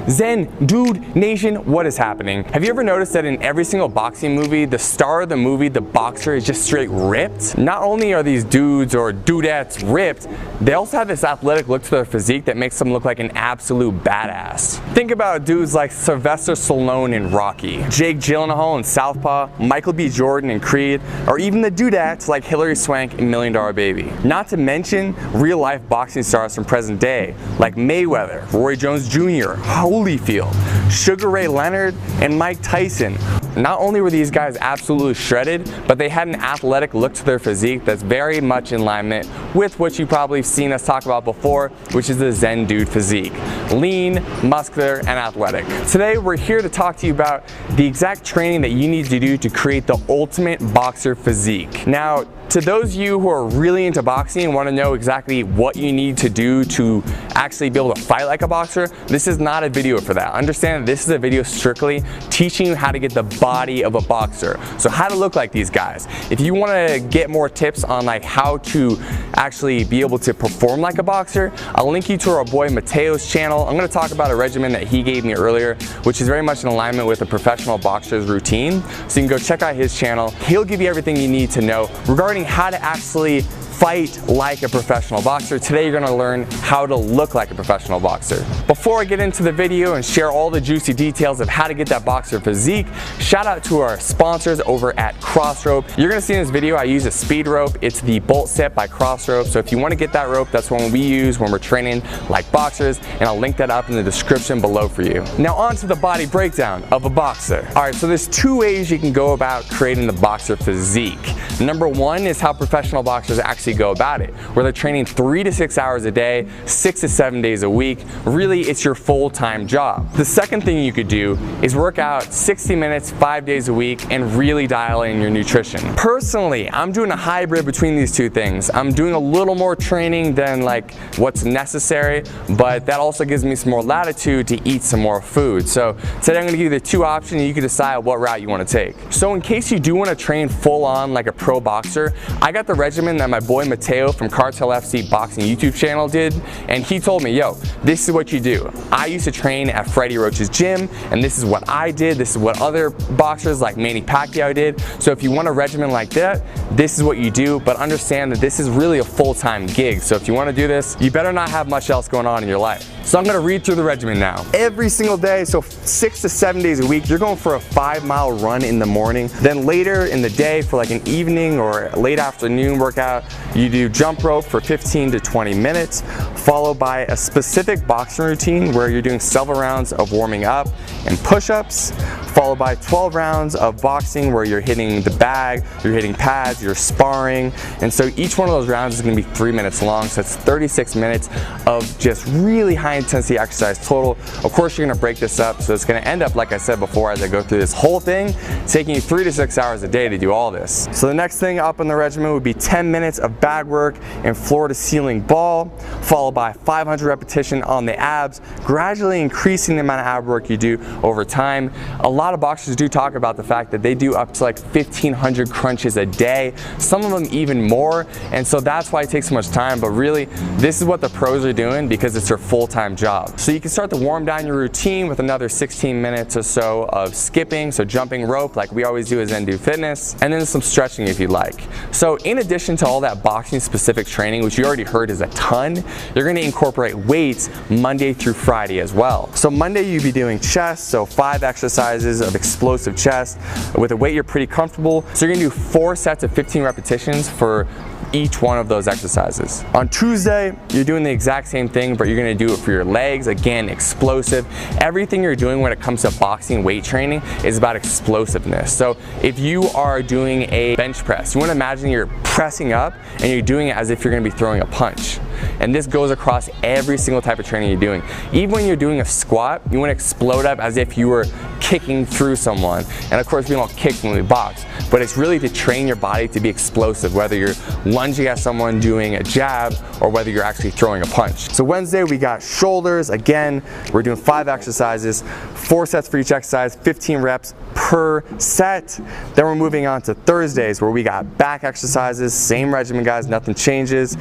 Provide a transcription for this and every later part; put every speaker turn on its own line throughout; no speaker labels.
Zen Dude Nation, what is happening? Have you ever noticed that in every single boxing movie, the star of the movie, the boxer, is just straight ripped? Not only are these dudes or dudettes ripped, they also have this athletic look to their physique that makes them look like an absolute badass. Think about dudes like Sylvester Stallone in Rocky, Jake Gyllenhaal in Southpaw, Michael B. Jordan in Creed, or even the dudettes like Hilary Swank in $1 Million Baby. Not to mention real-life boxing stars from present day like Mayweather, Roy Jones Jr., Holyfield, Sugar Ray Leonard, and Mike Tyson. Not only were these guys absolutely shredded, but they had an athletic look to their physique that's very much in alignment with what you've probably seen us talk about before, which is the Zen Dude physique. Lean, muscular, and athletic. Today we're here to talk to you about the exact training that you need to do to create the ultimate boxer physique. Now, to those of you who are really into boxing and want to know exactly what you need to do to actually be able to fight like a boxer, this is not a video for that. Understand that this is a video strictly teaching you how to get the body of a boxer. So how to look like these guys. If you want to get more tips on like how to actually be able to perform like a boxer, I'll link you to our boy Mateo's channel. I'm going to talk about a regimen that he gave me earlier, which is very much in alignment with a professional boxer's routine. So you can go check out his channel. He'll give you everything you need to know regarding how to actually fight like a professional boxer. Today you're going to learn how to look like a professional boxer. Before I get into the video and share all the juicy details of how to get that boxer physique, shout out to our sponsors over at Crossrope. You're going to see in this video I use a speed rope. It's the Bolt Set by Crossrope. So if you want to get that rope, that's one we use when we're training like boxers, and I'll link that up in the description below for you. Now on to the body breakdown of a boxer. Alright, so there's two ways you can go about creating the boxer physique. Number one is how professional boxers actually go about it, where they're training 3 to 6 hours a day, 6 to 7 days a week. Really, it's your full-time job. The second thing you could do is work out 60 minutes, 5 days a week, and really dial in your nutrition. Personally, I'm doing a hybrid between these two things. I'm doing a little more training than like what's necessary, but that also gives me some more latitude to eat some more food. So today I'm going to give you the two options and you can decide what route you want to take. So in case you do want to train full on like a pro boxer, I got the regimen that my boy Mateo from Cartel FC Boxing YouTube channel did, and he told me, yo, this is what you do. I used to train at Freddie Roach's gym, and this is what I did. This is what other boxers like Manny Pacquiao did. So if you want a regimen like that, this is what you do, but understand that this is really a full-time gig. So if you want to do this, you better not have much else going on in your life. So I'm going to read through the regimen now. Every single day, so 6 to 7 days a week, you're going for a 5-mile run in the morning. Then later in the day for like an evening or late afternoon workout, you do jump rope for 15 to 20 minutes, followed by a specific boxing routine where you're doing several rounds of warming up and push-ups, followed by 12 rounds of boxing where you're hitting the bag, you're hitting pads, you're sparring. And so each one of those rounds is going to be 3 minutes long, so it's 36 minutes of just really high intensity exercise total. Of course you're going to break this up, so it's going to end up, like I said before, as I go through this whole thing, taking you 3 to 6 hours a day to do all this. So the next thing up on the regimen would be 10 minutes of bag work and floor to ceiling ball, followed by 500 repetition on the abs, gradually increasing the amount of ab work you do over time. A lot of boxers do talk about the fact that they do up to like 1,500 crunches a day, some of them even more, and so that's why it takes so much time. But really, this is what the pros are doing because it's their full-time job. So you can start to warm down your routine with another 16 minutes or so of skipping, so jumping rope like we always do as Zen Dude Fitness, and then some stretching if you'd like. So in addition to all that boxing specific training, which you already heard is a ton, you're going to incorporate weights Monday through Friday as well. So Monday you'll be doing chest, so 5 exercises of explosive chest with a weight you're pretty comfortable. So you're going to do 4 sets of 15 repetitions for each one of those exercises. On Tuesday, you're doing the exact same thing, but you're going to do it for your legs. Again, explosive. Everything you're doing when it comes to boxing weight training is about explosiveness. So if you are doing a bench press, you want to imagine you're pressing up and you're doing it as if you're going to be throwing a punch. And this goes across every single type of training you're doing. Even when you're doing a squat, you want to explode up as if you were kicking through someone. And of course, we don't kick when we box, but it's really to train your body to be explosive, whether you're lunging at someone doing a jab or whether you're actually throwing a punch. So Wednesday, we got shoulders. Again, we're doing 5 exercises, 4 sets for each exercise, 15 reps per set. Then we're moving on to Thursdays where we got back exercises, same regimen guys, nothing changes.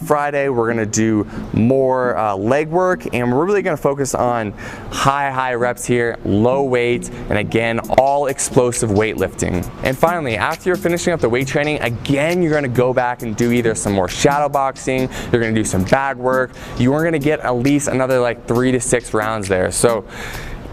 Friday, we're gonna do more leg work, and we're really gonna focus on high reps here, low weight, and again, all explosive weightlifting. And finally, after you're finishing up the weight training, again, you're gonna go back and do either some more shadow boxing, you're gonna do some bag work, you are gonna get at least another like 3 to 6 rounds there. So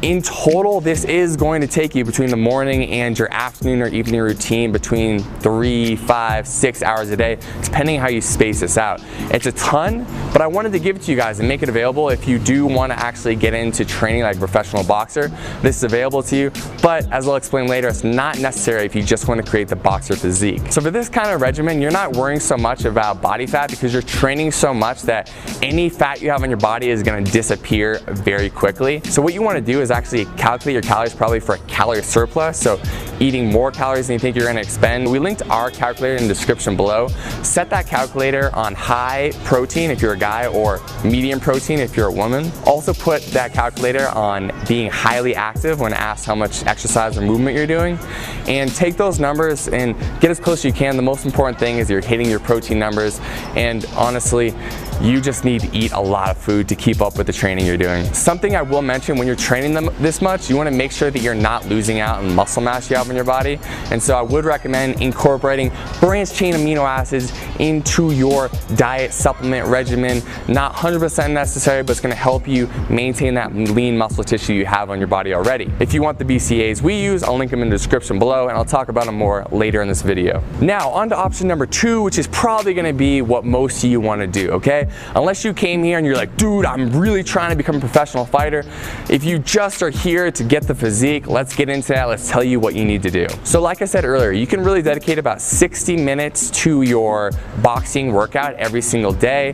in total, this is going to take you between the morning and your afternoon or evening routine between 3, 5, 6 hours a day, depending how you space this out. It's a ton, but I wanted to give it to you guys and make it available if you do want to actually get into training like a professional boxer. This is available to you, but as I'll explain later, it's not necessary if you just want to create the boxer physique. So for this kind of regimen, you're not worrying so much about body fat because you're training so much that any fat you have on your body is going to disappear very quickly. So what you want to do is actually calculate your calories probably for a calorie surplus, so eating more calories than you think you're going to expend. We linked our calculator in the description below. Set that calculator on high protein if you're a guy or medium protein if you're a woman. Also put that calculator on being highly active when asked how much exercise or movement you're doing, and take those numbers and get as close as you can. The most important thing is you're hitting your protein numbers, and honestly, you just need to eat a lot of food to keep up with the training you're doing. Something I will mention, when you're training them this much, you want to make sure that you're not losing out on muscle mass you have in your body. And so I would recommend incorporating branched chain amino acids into your diet supplement regimen. Not 100% necessary, but it's going to help you maintain that lean muscle tissue you have on your body already. If you want the BCAAs we use, I'll link them in the description below, and I'll talk about them more later in this video. Now on to option number 2, which is probably going to be what most of you want to do, okay? Unless you came here and you're like, dude, I'm really trying to become a professional fighter. If you just are here to get the physique, let's get into that. Let's tell you what you need to do. So like I said earlier, you can really dedicate about 60 minutes to your boxing workout every single day.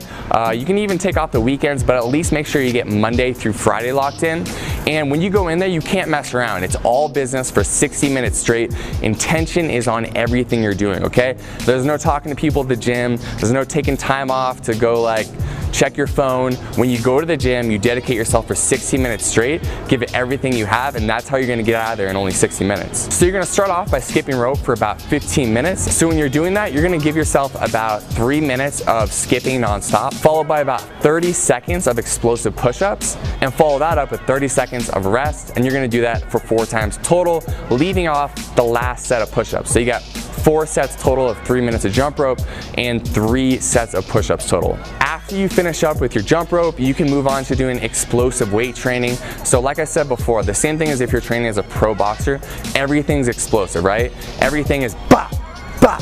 You can even take off the weekends, but at least make sure you get Monday through Friday locked in. And when you go in there, you can't mess around. It's all business for 60 minutes straight. Intention is on everything you're doing, okay? There's no talking to people at the gym. There's no taking time off to go like check your phone. When you go to the gym, you dedicate yourself for 60 minutes straight, give it everything you have, and that's how you're gonna get out of there in only 60 minutes. So you're gonna start off by skipping rope for about 15 minutes. So when you're doing that, you're gonna give yourself about 3 minutes of skipping nonstop, followed by about 30 seconds of explosive push-ups, and follow that up with 30 seconds of rest, and you're gonna do that for 4 times total, leaving off the last set of push-ups. So you got 4 sets total of 3 minutes of jump rope and 3 sets of push-ups total. After you finish up with your jump rope, you can move on to doing explosive weight training. So like I said before, the same thing as if you're training as a pro boxer, everything's explosive, right? Everything is bop, bop,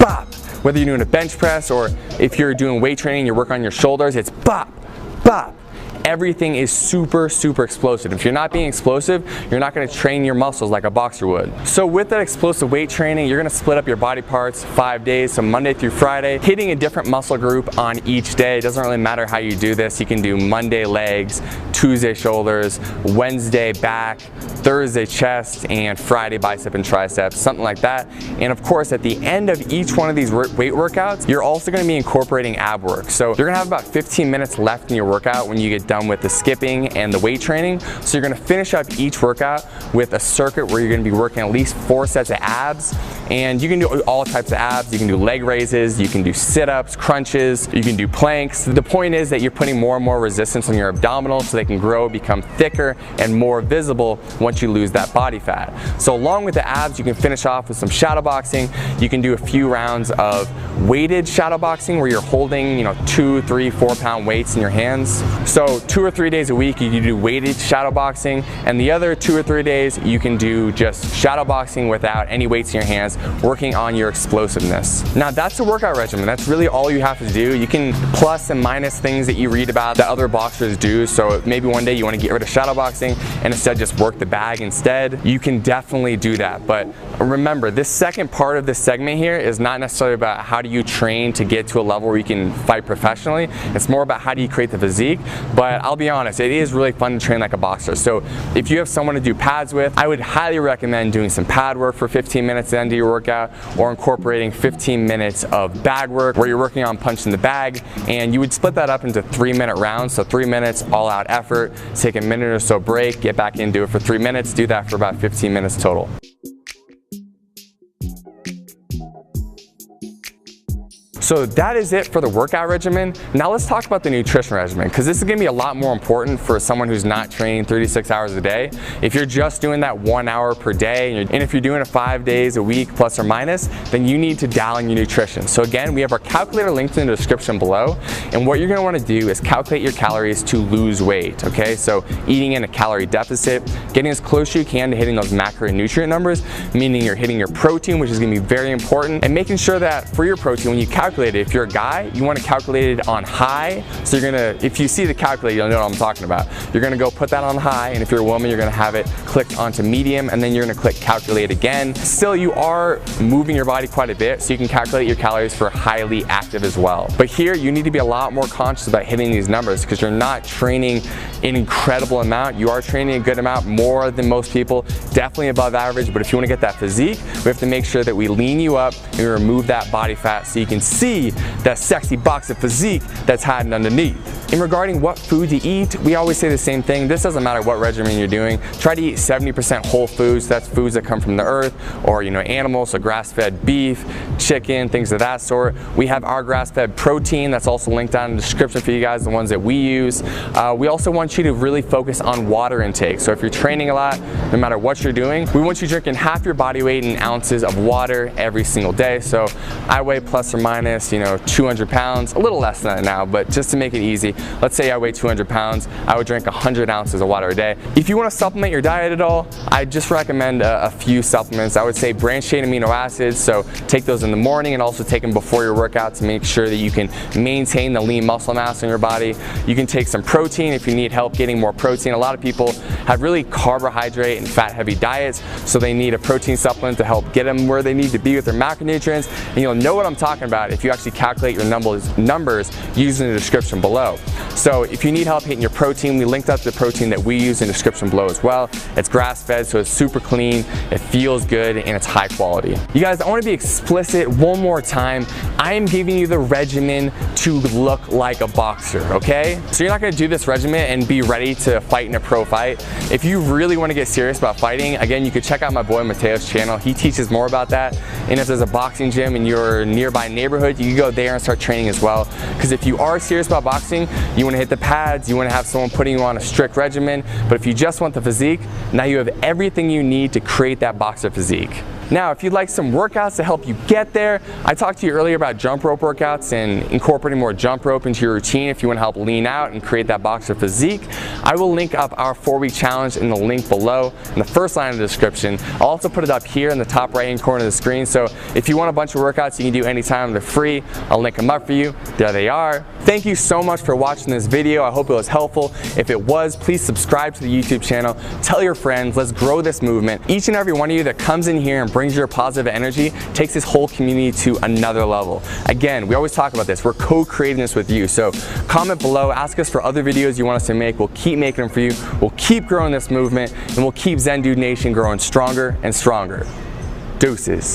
bop. Whether you're doing a bench press or if you're doing weight training, you're working on your shoulders, it's bop, bop. Everything is super explosive. If you're not being explosive, you're not going to train your muscles like a boxer would. So with that explosive weight training, you're going to split up your body parts 5 days, so Monday through Friday, hitting a different muscle group on each day. It doesn't really matter how you do this. You can do Monday legs, Tuesday shoulders, Wednesday back, Thursday chest, and Friday bicep and triceps, something like that. And of course, at the end of each one of these weight workouts, you're also going to be incorporating ab work. So you're going to have about 15 minutes left in your workout when you get done with the skipping and the weight training. So you're going to finish up each workout with a circuit where you're going to be working at least 4 sets of abs, and you can do all types of abs. You can do leg raises, you can do sit-ups, crunches, you can do planks. The point is that you're putting more and more resistance on your abdominals so they can grow, become thicker, and more visible once you lose that body fat. So along with the abs, you can finish off with some shadow boxing. You can do a few rounds of weighted shadow boxing where you're holding, 2, 3, 4 pound weights in your hands. So 2 or 3 days a week you can do weighted shadow boxing, and the other 2 or 3 days you can do just shadow boxing without any weights in your hands, working on your explosiveness. Now that's a workout regimen. That's really all you have to do. You can plus and minus things that you read about that other boxers do. So maybe one day you want to get rid of shadow boxing and instead just work the bag instead. You can definitely do that. But remember, this second part of this segment here is not necessarily about how do you train to get to a level where you can fight professionally. It's more about how do you create the physique. But I'll be honest, it is really fun to train like a boxer. So if you have someone to do pads with, I would highly recommend doing some pad work for 15 minutes at the end of your workout, or incorporating 15 minutes of bag work where you're working on punching the bag, and you would split that up into 3-minute rounds. So 3 minutes all out effort, take a minute or so break, get back in, do it for 3 minutes, do that for about 15 minutes total. So that is it for the workout regimen. Now let's talk about the nutrition regimen, because this is gonna be a lot more important for someone who's not training 36 hours a day. If you're just doing that 1 hour per day, and if you're doing it 5 days a week plus or minus, then you need to dial in your nutrition. So again, we have our calculator linked in the description below, and what you're gonna wanna do is calculate your calories to lose weight, okay? So eating in a calorie deficit, getting as close as you can to hitting those macronutrient numbers, meaning you're hitting your protein, which is gonna be very important, and making sure that for your protein, when you calculate it, if you're a guy, you wanna calculate it on high. So you're gonna, if you see the calculator, you'll know what I'm talking about. You're gonna go put that on high, and if you're a woman, you're gonna have it clicked onto medium, and then you're gonna click calculate again. Still, you are moving your body quite a bit, so you can calculate your calories for highly active as well. But here, you need to be a lot more conscious about hitting these numbers, because you're not training an incredible amount. You are training a good amount, more than most people, definitely above average. But if you wanna get that physique, we have to make sure that we lean you up and we remove that body fat so you can see that sexy box of physique that's hiding underneath. In regarding what food to eat, we always say the same thing. This doesn't matter what regimen you're doing. Try to eat 70% whole foods. That's foods that come from the earth, or animals, so grass-fed beef, chicken, things of that sort. We have our grass-fed protein that's also linked down in the description for you guys, the ones that we use. We also want you to really focus on water intake. So if you're training a lot, no matter what you're doing, we want you drinking half your body weight in ounces of water every single day. So I weigh plus or minus 200 pounds, a little less than that now, but just to make it easy, let's say I weigh 200 pounds, I would drink 100 ounces of water a day. If you want to supplement your diet at all, I just recommend a few supplements. I would say branched chain amino acids, so take those in the morning and also take them before your workout to make sure that you can maintain the lean muscle mass in your body. You can take some protein if you need help getting more protein. A lot of people have really carbohydrate and fat heavy diets, so they need a protein supplement to help get them where they need to be with their macronutrients. And you'll know what I'm talking about if you actually calculate your numbers using the description below. So if you need help hitting your protein, we linked up the protein that we use in the description below as well. It's grass-fed, so it's super clean, it feels good, and it's high quality. You guys, I want to be explicit one more time. I am giving you the regimen to look like a boxer, okay? So you're not going to do this regimen and be ready to fight in a pro fight. If you really want to get serious about fighting, again, you could check out my boy Mateo's channel. He teaches more about that. And if there's a boxing gym in your nearby neighborhood, you can go there and start training as well. Because if you are serious about boxing, you want to hit the pads, you want to have someone putting you on a strict regimen. But if you just want the physique, now you have everything you need to create that boxer physique. Now, if you'd like some workouts to help you get there, I talked to you earlier about jump rope workouts and incorporating more jump rope into your routine if you want to help lean out and create that boxer physique. I will link up our 4-week challenge in the link below in the first line of the description. I'll also put it up here in the top right-hand corner of the screen. So if you want a bunch of workouts you can do anytime, they're free. I'll link them up for you. There they are. Thank you so much for watching this video. I hope it was helpful. If it was, please subscribe to the YouTube channel. Tell your friends. Let's grow this movement. Each and every one of you that comes in here and brings your positive energy takes this whole community to another level. Again, we always talk about this. We're co-creating this with you. So comment below, ask us for other videos you want us to make. We'll keep making them for you. We'll keep growing this movement, and we'll keep Zen Dude Nation growing stronger and stronger. Deuces.